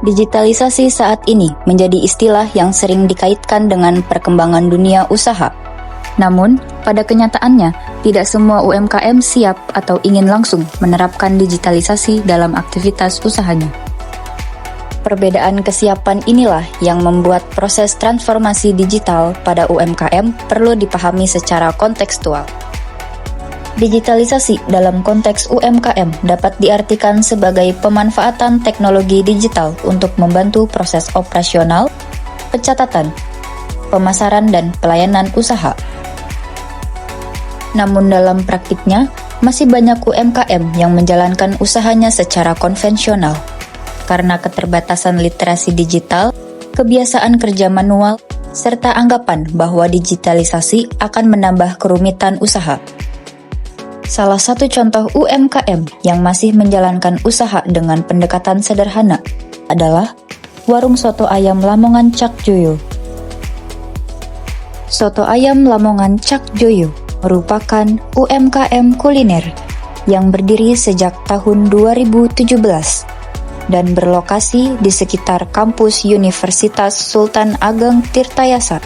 Digitalisasi saat ini menjadi istilah yang sering dikaitkan dengan perkembangan dunia usaha. Namun, pada kenyataannya, tidak semua UMKM siap atau ingin langsung menerapkan digitalisasi dalam aktivitas usahanya. Perbedaan kesiapan inilah yang membuat proses transformasi digital pada UMKM perlu dipahami secara kontekstual. Digitalisasi dalam konteks UMKM dapat diartikan sebagai pemanfaatan teknologi digital untuk membantu proses operasional, pencatatan, pemasaran, dan pelayanan usaha. Namun dalam praktiknya, masih banyak UMKM yang menjalankan usahanya secara konvensional. Karena keterbatasan literasi digital, kebiasaan kerja manual, serta anggapan bahwa digitalisasi akan menambah kerumitan usaha. Salah satu contoh UMKM yang masih menjalankan usaha dengan pendekatan sederhana adalah Warung Soto Ayam Lamongan Cak Joyo. Soto Ayam Lamongan Cak Joyo merupakan UMKM kuliner yang berdiri sejak tahun 2017 dan berlokasi di sekitar kampus Universitas Sultan Ageng Tirtayasa.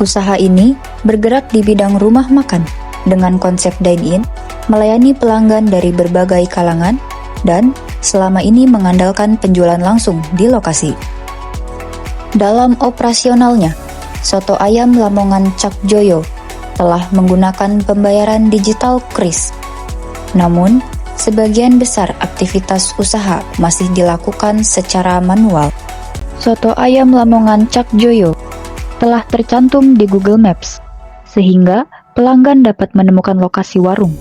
Usaha ini bergerak di bidang rumah makan dengan konsep dine-in, melayani pelanggan dari berbagai kalangan, dan selama ini mengandalkan penjualan langsung di lokasi. Dalam operasionalnya, Soto Ayam Lamongan Cak Joyo telah menggunakan pembayaran digital KRIS. Namun, sebagian besar aktivitas usaha masih dilakukan secara manual. Soto Ayam Lamongan Cak Joyo telah tercantum di Google Maps, sehingga pelanggan dapat menemukan lokasi warung.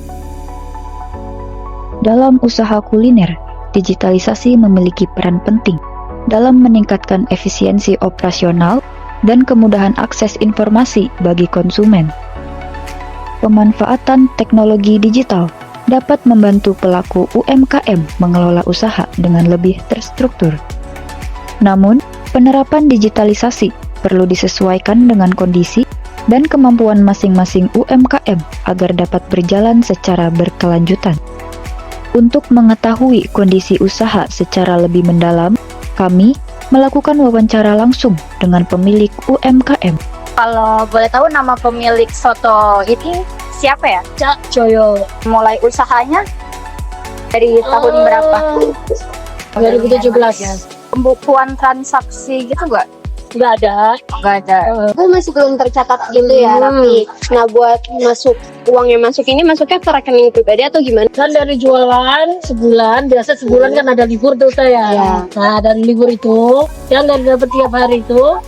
Dalam usaha kuliner, digitalisasi memiliki peran penting dalam meningkatkan efisiensi operasional dan kemudahan akses informasi bagi konsumen. Pemanfaatan teknologi digital dapat membantu pelaku UMKM mengelola usaha dengan lebih terstruktur. Namun, penerapan digitalisasi perlu disesuaikan dengan kondisi dan kemampuan masing-masing UMKM agar dapat berjalan secara berkelanjutan. Untuk mengetahui kondisi usaha secara lebih mendalam, kami melakukan wawancara langsung dengan pemilik UMKM. Kalau boleh tahu nama pemilik soto ini siapa ya? Cak Joyo. Mulai usahanya dari tahun berapa? 2017. Pembukuan transaksi gitu nggak? Nggak ada. Nggak ada. Itu masih belum tercatat gitu ya, Rapi. Nah, buat masuk uang yang masuk ini masuknya ke rekening pribadi atau gimana? Kan dari jualan sebulan, biasa sebulan kan ada libur tuh saya. Iya. Nah, dari libur itu, yang dari dapat tiap hari itu,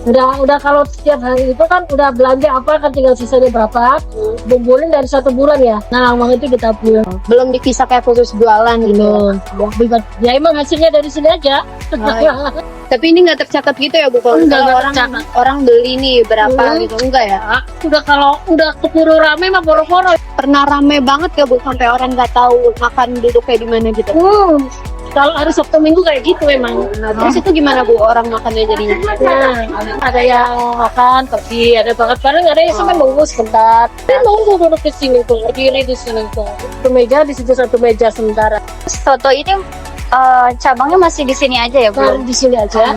udah kalau setiap hari itu kan udah belanja apa kan tinggal sisanya berapa, kumpulin dari 1 bulan ya. Nah, uang itu kita tabung. Belum dipisah kayak khusus jualan gitu. Ya emang hasilnya dari sini aja. Tapi ini nggak tercatat gitu ya, Bu? Kalau Nggak misalnya orang beli nih berapa gitu, enggak ya? Udah keburu rame mah boro-boro. Pernah rame banget ya, Bu, sampai orang nggak tahu makan duduknya di mana gitu. Kalau hari Sabtu Minggu kayak gitu memang. Terus itu gimana, Bu, orang makannya jadinya? Nah, ada yang makan pergi, ada banget bareng, ada yang sampai nunggu sebentar. Dia nunggu duduk di sini tuh, berdiri di sini tuh. Satu meja di situ, satu meja sementara. Soto ini cabangnya masih di sini aja ya, Bu? Di sini aja.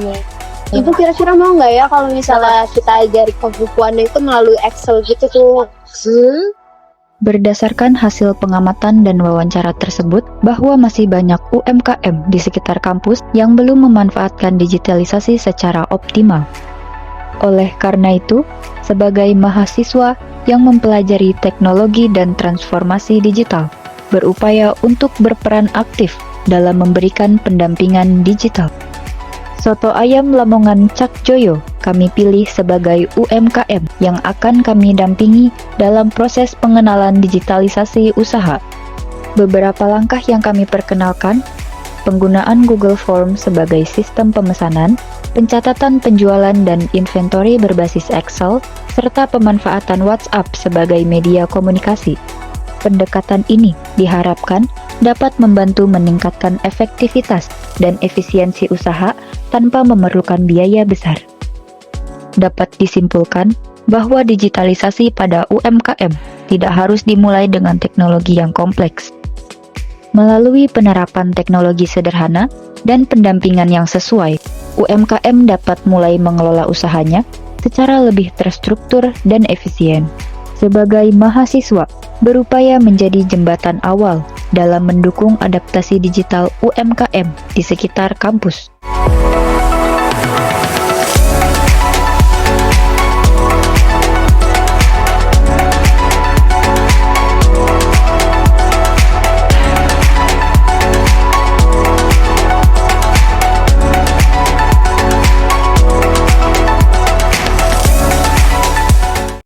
Ibu kira-kira mau nggak ya kalau misalnya kita ajari pembukuannya itu melalui Excel gitu tuh? Berdasarkan hasil pengamatan dan wawancara tersebut, bahwa masih banyak UMKM di sekitar kampus yang belum memanfaatkan digitalisasi secara optimal. Oleh karena itu, sebagai mahasiswa yang mempelajari teknologi dan transformasi digital, berupaya untuk berperan aktif dalam memberikan pendampingan digital. Soto Ayam Lamongan Cak Joyo kami pilih sebagai UMKM yang akan kami dampingi dalam proses pengenalan digitalisasi usaha. Beberapa langkah yang kami perkenalkan, penggunaan Google Form sebagai sistem pemesanan, pencatatan penjualan dan inventory berbasis Excel, serta pemanfaatan WhatsApp sebagai media komunikasi. Pendekatan ini diharapkan dapat membantu meningkatkan efektivitas dan efisiensi usaha tanpa memerlukan biaya besar. Dapat disimpulkan bahwa digitalisasi pada UMKM tidak harus dimulai dengan teknologi yang kompleks. Melalui penerapan teknologi sederhana dan pendampingan yang sesuai, UMKM dapat mulai mengelola usahanya secara lebih terstruktur dan efisien. Sebagai mahasiswa, berupaya menjadi jembatan awal dalam mendukung adaptasi digital UMKM di sekitar kampus.